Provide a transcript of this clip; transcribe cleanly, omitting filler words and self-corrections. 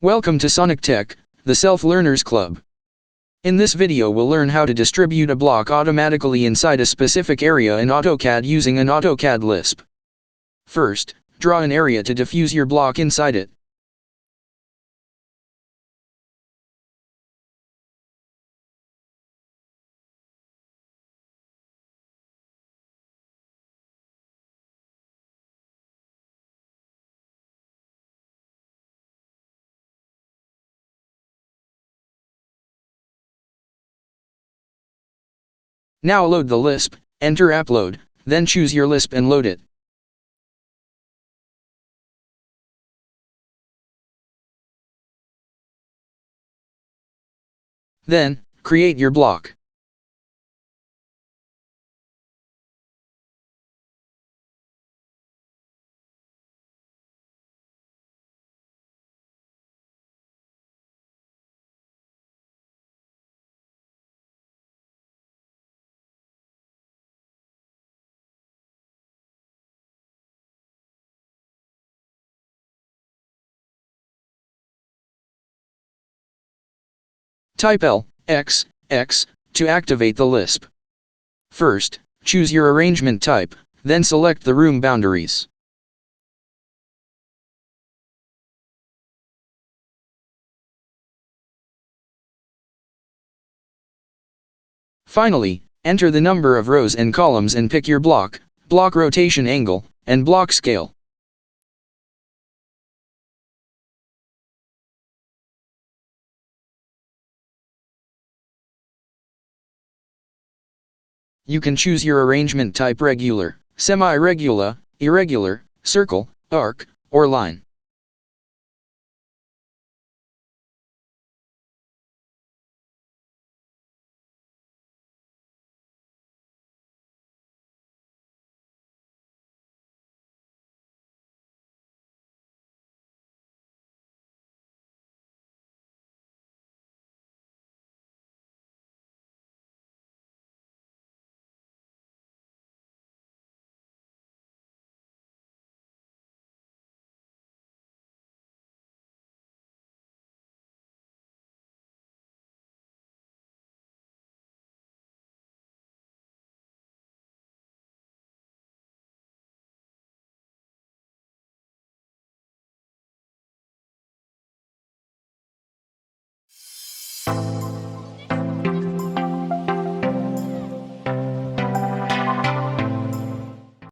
Welcome to Sonic Tech, the Self-Learners Club. In this video we'll learn how to distribute a block automatically inside a specific area in AutoCAD using an AutoCAD Lisp. First, draw an area to diffuse your block inside it. Now load the Lisp, enter Upload, then choose your Lisp and load it. Then, create your block. Type L, X, X, to activate the Lisp. First, choose your arrangement type, then select the room boundaries. Finally, enter the number of rows and columns and pick your block, block rotation angle, and block scale. You can choose your arrangement type regular, semi-regular, irregular, circle, arc, or line.